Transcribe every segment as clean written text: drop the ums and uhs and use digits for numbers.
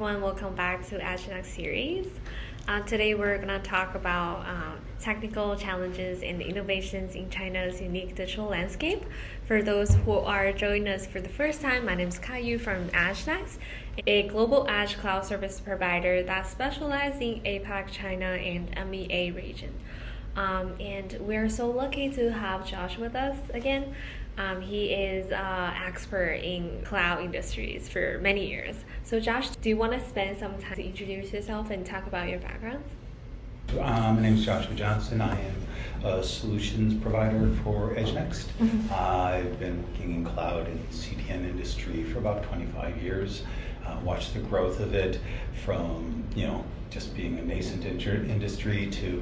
everyone, welcome back to EdgeNext series. Today we're going to talk about technical challenges and innovations in China's unique digital landscape. For those who are joining us for the first time, my name is Caillou from EdgeNext, a global edge cloud service provider that specializes in APAC, China, and MEA region. And we're so lucky to have Josh with us again. He is an expert in cloud industries for many years. So Josh, do you want to spend some time to introduce yourself and talk about your background? My name is Joshua Johnson. I am a solutions provider for EdgeNext. I've been working in cloud and CDN industry for about 25 years. Watched the growth of it from just being a nascent industry to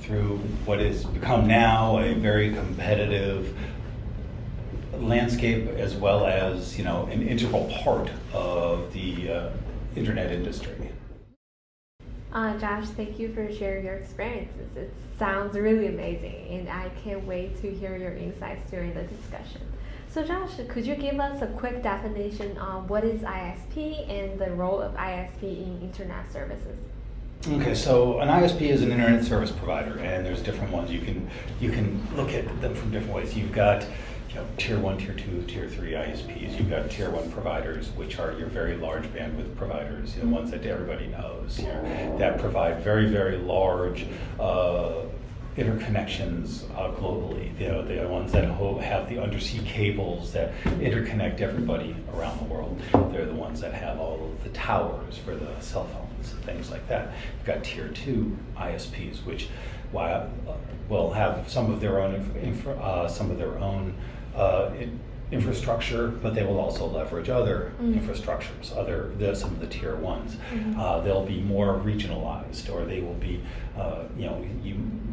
through what has become now a very competitive landscape, as well as an integral part of the internet industry. Josh, thank you for sharing your experiences. It sounds really amazing, and I can't wait to hear your insights during the discussion. So Josh, could you give us a quick definition on what is ISP and the role of ISP in internet services? Okay, so an ISP is an internet service provider, and there's different ones. You can look at them from different ways. You've got tier 1, tier 2, tier 3 ISPs. You've got tier 1 providers, which are your very large bandwidth providers, ones that everybody knows, that provide very, very large interconnections globally. They're ones that have the undersea cables that interconnect everybody around the world. They're the ones that have all of the towers for the cell phones and things like that. You've got tier 2 ISPs, which will have some of their own infrastructure, but they will also leverage other infrastructures, some of the tier 1s. They'll be more regionalized, or they will be,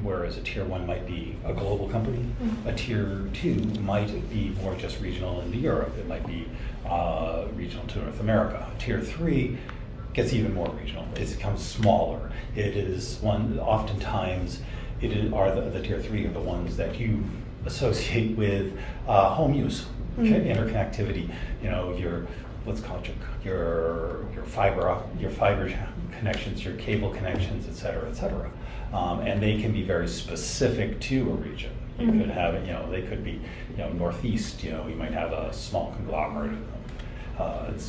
whereas a tier 1 might be a global company, a tier 2 might be more just regional into Europe. It might be regional to North America. Tier 3 gets even more regional. It becomes smaller. It is oftentimes the tier 3 are the ones that you associate with home use, interconnectivity. Your fiber connections, your cable connections, et cetera, and they can be very specific to a region. You could have they could be northeast. You might have a small conglomerate of them.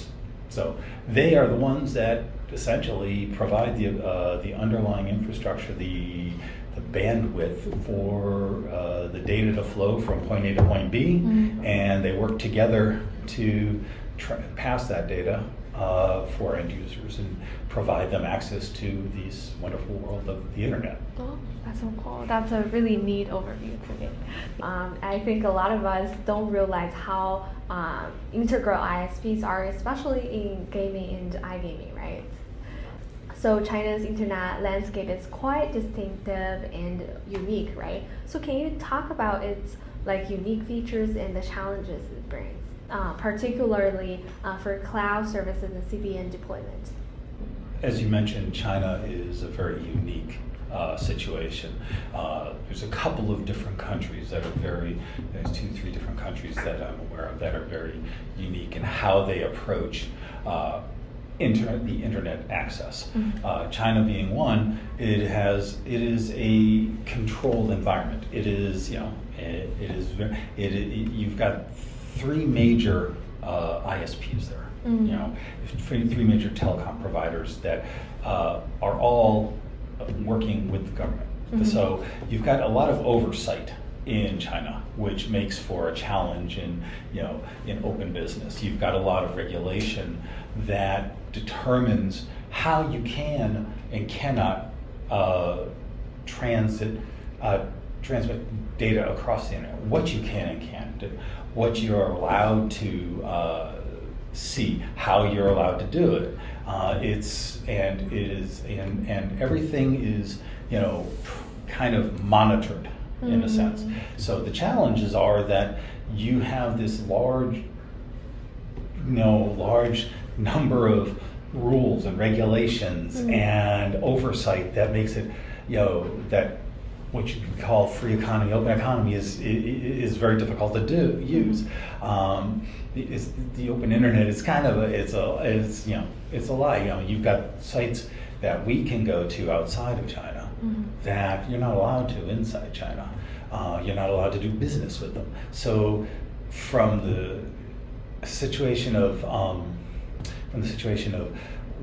So they are the ones that essentially provide the underlying infrastructure, the bandwidth for the data to flow from point A to point B, and they work together to pass that data for end users and provide them access to this wonderful world of the internet. Oh, that's so cool. That's a really neat overview to me. I think a lot of us don't realize how integral ISPs are, especially in gaming and iGaming, right? So China's internet landscape is quite distinctive and unique, right? So can you talk about its unique features and the challenges it brings, particularly for cloud services and CDN deployment? As you mentioned, China is a very unique situation. There's a couple of different countries that are there's 2-3 different countries that I'm aware of that are very unique in how they approach the internet access. China being one, it is a controlled environment. You've got 3 major ISPs there. Three major telecom providers that are all working with the government. So you've got a lot of oversight in China, which makes for a challenge in open business. You've got a lot of regulation that determines how you can and cannot transmit data across the internet, what you can and can't do, what you're allowed to see, how you're allowed to do it. And everything is kind of monitored in a sense. So the challenges are that you have this large number of rules and regulations and oversight that makes it, that what you could call free economy, open economy is very difficult to use. The open internet is kind of it's a lie. You've got sites that we can go to outside of China that you're not allowed to inside China. You're not allowed to do business with them. So from the situation of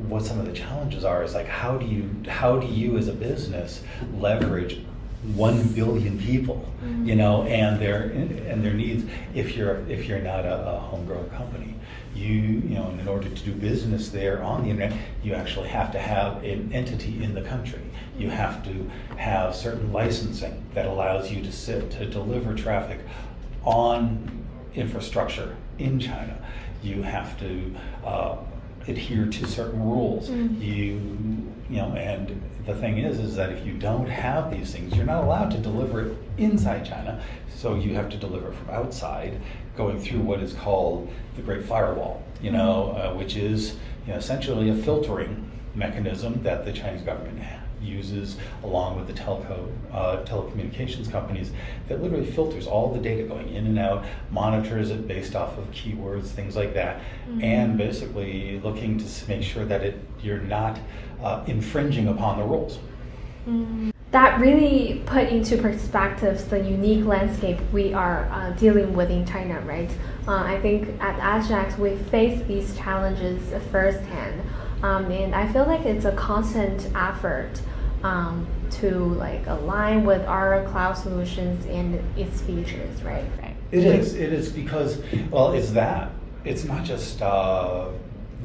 what some of the challenges are is like how do you as a business leverage 1 billion people, and their needs if you're not a homegrown company. In order to do business there on the internet, you actually have to have an entity in the country. You have to have certain licensing that allows you to deliver traffic on infrastructure in China. You have to adhere to certain rules. And the thing is that if you don't have these things, you're not allowed to deliver it inside China. So you have to deliver from outside, going through what is called the Great Firewall, which is essentially a filtering mechanism that the Chinese government uses along with the telecommunications companies that literally filters all the data going in and out, monitors it based off of keywords, things like that, and basically looking to make sure that you're not infringing upon the rules. That really put into perspective the unique landscape we are dealing with in China, right? I think at EdgeNext we face these challenges firsthand, and I feel like it's a constant effort to align with our cloud solutions and its features, right? It is because it's not just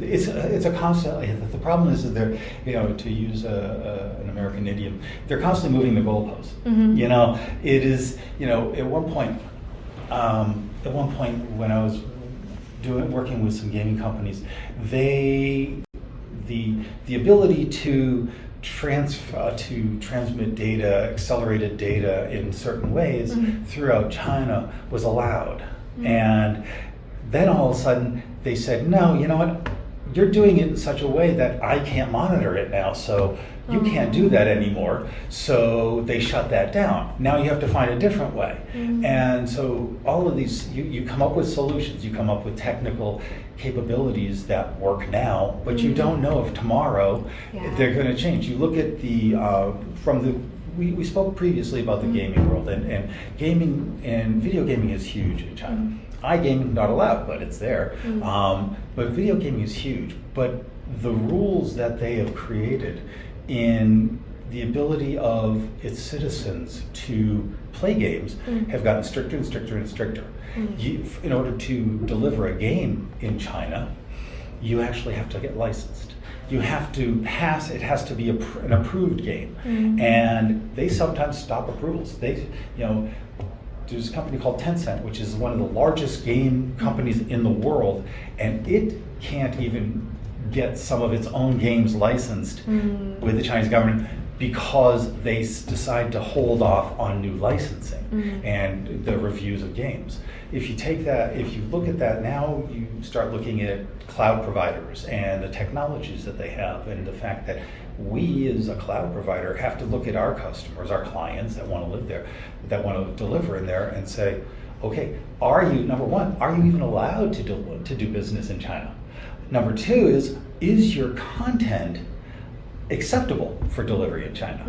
it's a constant. The problem is that they're to use an American idiom, they're constantly moving the goalposts. It is at one point when I was working with some gaming companies, the ability to transmit data, accelerated data in certain ways throughout China was allowed. And then all of a sudden they said, no, you know what? You're doing it in such a way that I can't monitor it now, so you can't do that anymore. So they shut that down. Now you have to find a different way. And so all of these, you come up with solutions, you come up with technical capabilities that work now, but you don't know if tomorrow they're going to change. You look at we spoke previously about the gaming world, and gaming and video gaming is huge in China. iGaming not allowed, but it's there. But video gaming is huge. But the rules that they have created in the ability of its citizens to play games have gotten stricter and stricter and stricter. In order to deliver a game in China, you actually have to get licensed. You have to pass, it has to be an approved game. And they sometimes stop approvals. There's a company called Tencent, which is one of the largest game companies in the world, and it can't even get some of its own games licensed with the Chinese government because they decide to hold off on new licensing and the reviews of games. If you look at that now, you start looking at cloud providers and the technologies that they have, and the fact that we as a cloud provider have to look at our customers, our clients that want to live there, that want to deliver in there, and say, okay, number one, are you even allowed to do business in China? Number two is your content acceptable for delivery in China?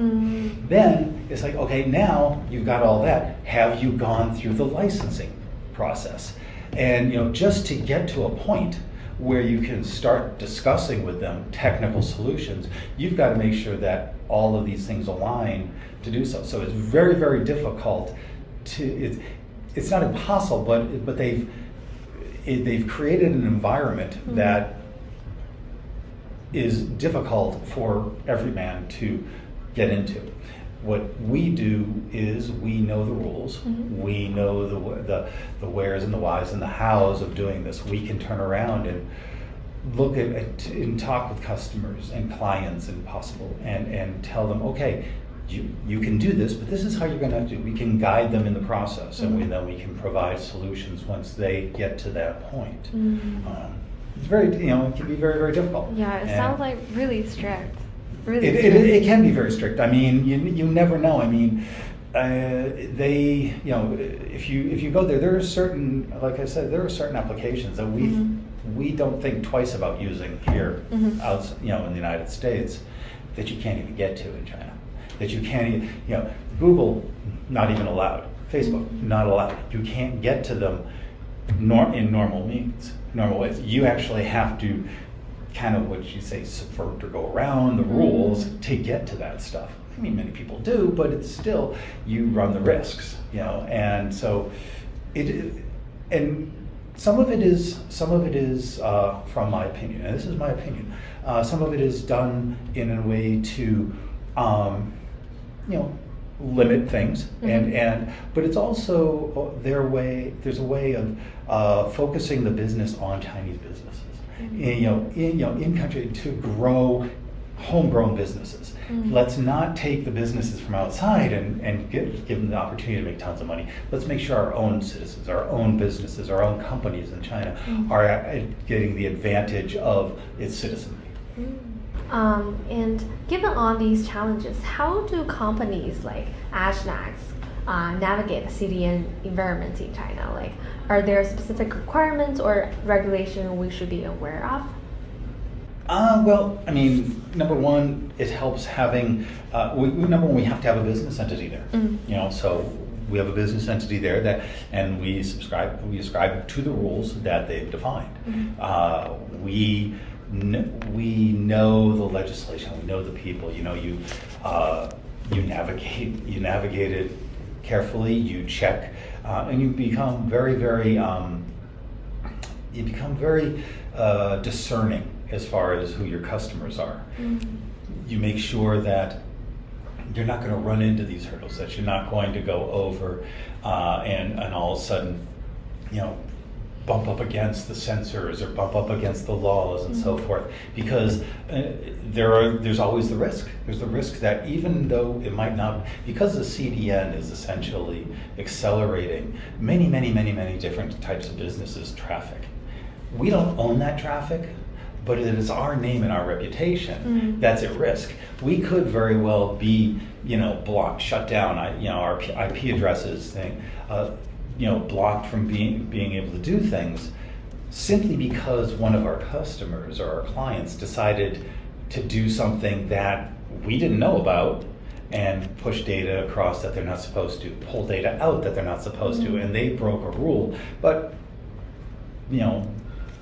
Then it's like, okay, now you've got all that. Have you gone through the licensing process? And just to get to a point where you can start discussing with them technical solutions, you've got to make sure that all of these things align to do so. So it's very, very difficult it's not impossible, but they've created an environment that is difficult for every man to get into. What we do is we know the rules. We know the wheres and the whys and the hows of doing this. We can turn around and look at and talk with customers and clients and tell them, okay, you can do this, but this is how you're going to have to do it. We can guide them in the process, and then we can provide solutions once they get to that point. It's very, it can be very, very difficult. Yeah, it sounds like really strict. It can be very strict. I mean, you never know. I mean, they, if you go there, there are certain, like I said, there are certain applications that we don't think twice about using here, out, in the United States, that you can't even get to in China. That you can't even, Google, not even allowed. Facebook, not allowed. You can't get to them in normal means, normal ways. You actually have to kind of, what you say, subvert or go around the rules to get to that stuff. I mean, many people do, but it's still, you run the risks, and so and some of it is from my opinion, and this is my opinion, some of it is done in a way to, limit things, but it's also there's a way of focusing the business on Chinese businesses, in country, to grow homegrown businesses. Let's not take the businesses from outside and give them the opportunity to make tons of money. Let's make sure our own citizens, our own businesses, our own companies in China are getting the advantage of its citizenry. And given all these challenges, how do companies like EdgeNext navigate the CDN environment in China? Like, are there specific requirements or regulation we should be aware of? Well, I mean, number one, it helps having, number one, we have to have a business entity there. So we have a business entity there and we ascribe to the rules that they've defined. We know the legislation, we know the people, you navigate it carefully, you check, and you become very, very, discerning as far as who your customers are. You make sure that you're not going to run into these hurdles, that you're not going to go over and all of a sudden, bump up against the censors or bump up against the laws and so forth, because there's always the risk. There's the risk that even though it might not, because the CDN is essentially accelerating many, many, many, many different types of businesses' traffic. We don't own that traffic, but it is our name and our reputation that's at risk. We could very well be, blocked, shut down. Our IP addresses blocked from being able to do things, simply because one of our customers or our clients decided to do something that we didn't know about and push data across that they're not supposed to, pull data out that they're not supposed to, and they broke a rule. But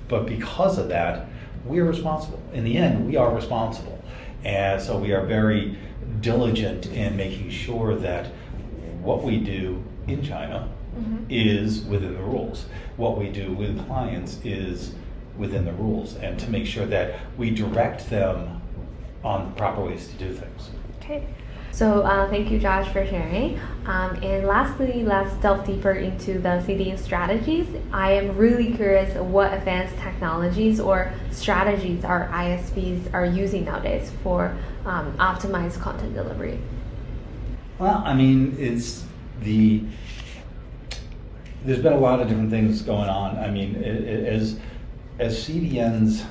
because of that, we're responsible. In the end, we are responsible. And so we are very diligent in making sure that what we do in China is within the rules. What we do with clients is within the rules, and to make sure that we direct them on the proper ways to do things. Okay. So thank you, Josh, for sharing. And lastly, let's delve deeper into the CDN strategies. I am really curious what advanced technologies or strategies our ISPs are using nowadays for optimized content delivery. Well, I mean, there's been a lot of different things going on. I mean, as CDNs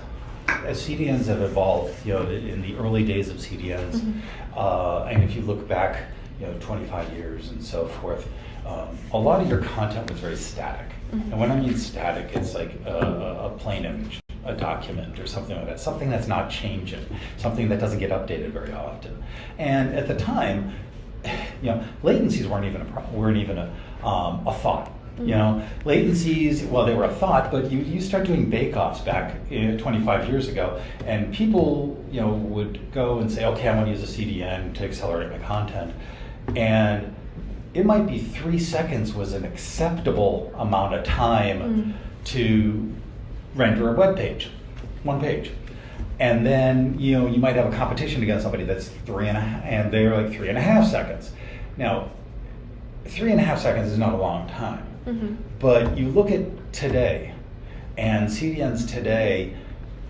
have evolved, in the early days of CDNs, and if you look back, 25 years and so forth, a lot of your content was very static. And when I mean static, it's like a plain image, a document or something like that, something that's not changing, something that doesn't get updated very often. And at the time, latencies weren't even a thought. Latencies, well, they were a thought, but you start doing bake-offs back 25 years ago, and people, would go and say, okay, I'm going to use a CDN to accelerate my content, and it might be 3 seconds was an acceptable amount of time to render a web page, one page. And then, you might have a competition against somebody that's 3.5, and they're like 3.5 seconds. Now, 3.5 seconds is not a long time. But you look at today, and CDNs today,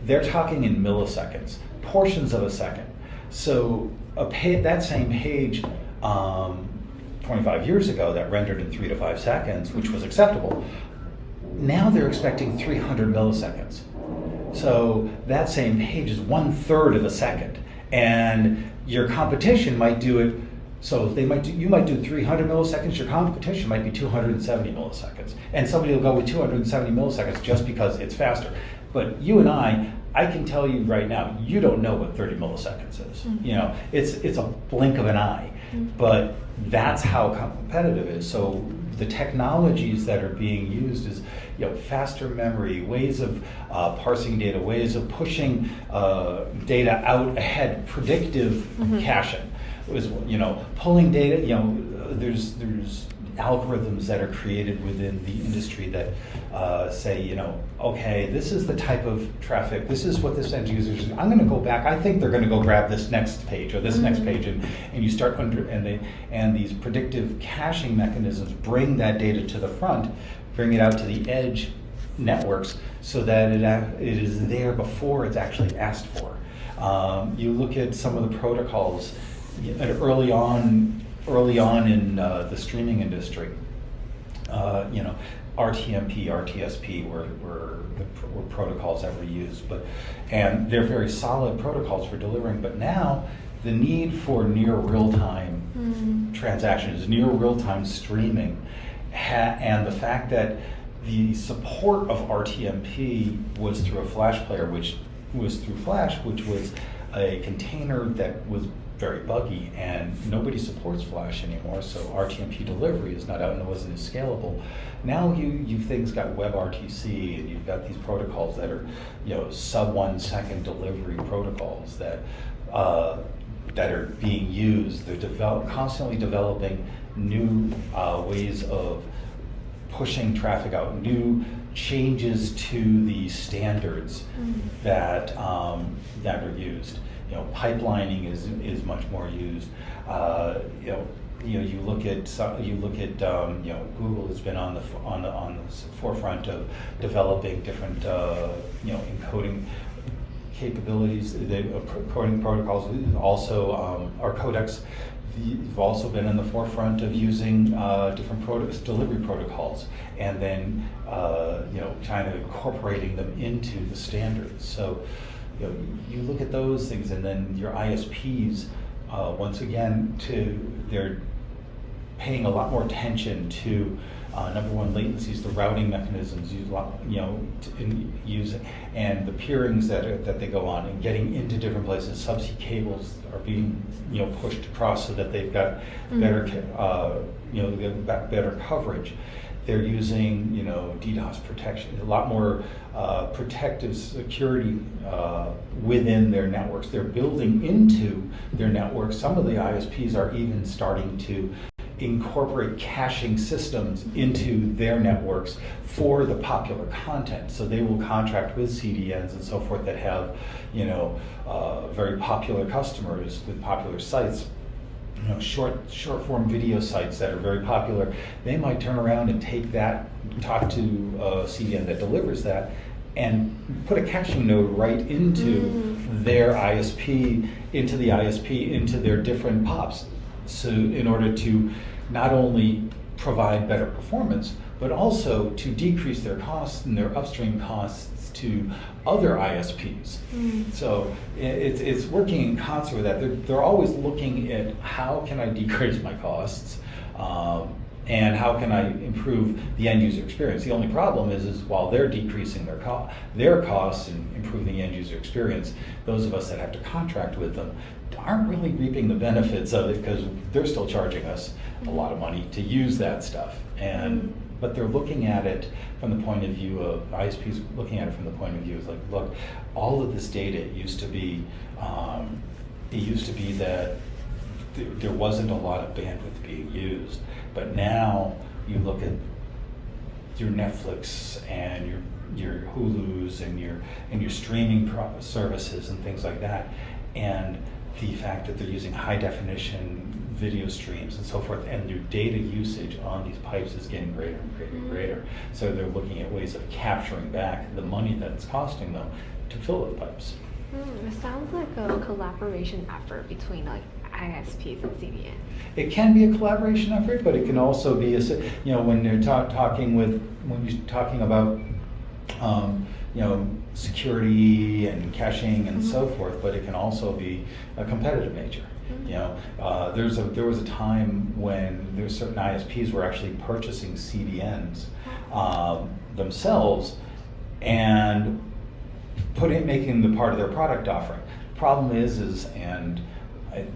they're talking in milliseconds, portions of a second. So that same page 25 years ago that rendered in 3 to 5 seconds, which was acceptable, now they're expecting 300 milliseconds. So that same page is 1/3 of a second. And your competition might do it So you might do 300 milliseconds, your competition might be 270 milliseconds. And somebody will go with 270 milliseconds just because it's faster. But you and I can tell you right now, you don't know what 30 milliseconds is. It's a blink of an eye. But that's how competitive it is. So the technologies that are being used is faster memory, ways of parsing data, ways of pushing data out ahead, predictive caching. Was pulling data. There's algorithms that are created within the industry that say, okay, this is the type of traffic, this is what this end user is. I'm going to go back. I think they're going to go grab this next page or this next page, and you start and these predictive caching mechanisms bring that data to the front, bring it out to the edge networks so that it is there before it's actually asked for. You look at some of the protocols early on in the streaming industry. RTMP, RTSP were protocols that were used, and they're very solid protocols for delivering. But now the need for near real-time transactions, near real-time streaming, and the fact that the support of RTMP was through a Flash player, which was through Flash, which was a container that was very buggy, and nobody supports Flash anymore, so RTMP delivery is not out and it wasn't as scalable. Now you've things got WebRTC, and you've got these protocols that are sub 1 second delivery protocols that are being used. They're constantly developing new ways of pushing traffic out, new changes to the standards that are used. Pipelining is much more used. You look at Google has been on the forefront of developing different encoding capabilities, encoding protocols. Also, our codecs have also been in the forefront of using different delivery protocols, and then China incorporating them into the standards. So you look at those things, and then your ISPs, once again, they're paying a lot more attention to number one, latencies, the routing mechanisms use, and the peerings that they go on, and getting into different places. Subsea cables are being pushed across so that they've got better they've got better coverage. They're using DDoS protection, a lot more protective security within their networks. They're building into their networks. Some of the ISPs are even starting to incorporate caching systems into their networks for the popular content. So they will contract with CDNs and so forth that have very popular customers with popular sites. Short form video sites that are very popular. They might turn around and take that, talk to a CDN that delivers that, and put a caching node right into their ISP, into their different POPs. So in order to not only provide better performance, but also to decrease their costs and their upstream costs to other ISPs. So it's working in concert with that. They're always looking at how can I decrease my costs, and how can I improve the end user experience. The only problem is while they're decreasing their costs and improving the end user experience, those of us that have to contract with them aren't really reaping the benefits of it, because they're still charging us a lot of money to use that stuff. But they're looking at it from the point of view of ISPs, looking at it from the point of view is like, look, all of this data used to be that there wasn't a lot of bandwidth being used, but now you look at your Netflix and your Hulus and your streaming services and things like that, and the fact that they're using high definition video streams and so forth, and their data usage on these pipes is getting greater and greater and greater. So they're looking at ways of capturing back the money that it's costing them to fill the pipes. It sounds like a collaboration effort between ISPs and CDN. It can be a collaboration effort, but it can also be when you're talking about security and caching and so forth, but it can also be a competitive nature. There was a time when there were certain ISPs were actually purchasing CDNs themselves and making them part of their product offering. Problem is, and I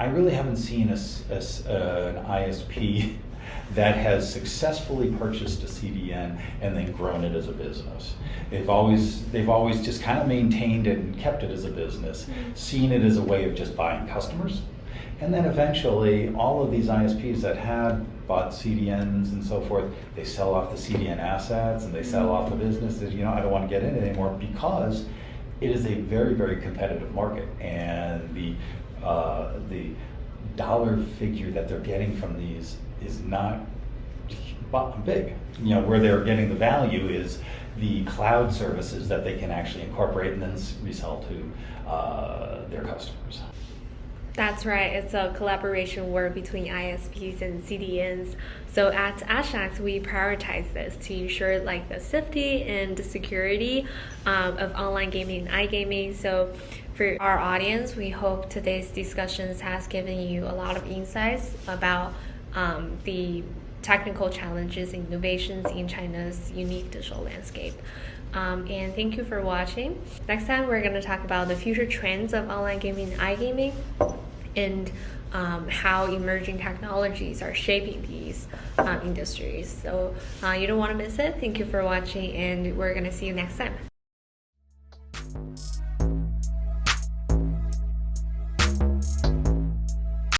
really haven't seen an ISP that has successfully purchased a CDN and then grown it as a business. They've always just kind of maintained it and kept it as a business, seen it as a way of just buying customers. And then eventually all of these ISPs that had bought CDNs and so forth, they sell off the CDN assets and they sell off the business. I don't want to get in it anymore, because it is a very, very competitive market, and the dollar figure that they're getting from these is not big. Where they're getting the value is the cloud services that they can actually incorporate and then resell to their customers. That's right. It's a collaboration work between ISPs and CDNs. So at EdgeNext, we prioritize this to ensure the safety and the security of online gaming and iGaming. So for our audience, we hope today's discussions has given you a lot of insights about the technical challenges and innovations in China's unique digital landscape. And thank you for watching. Next time, we're going to talk about the future trends of online gaming and iGaming, and how emerging technologies are shaping these industries. So you don't want to miss it. Thank you for watching, and we're going to see you next time.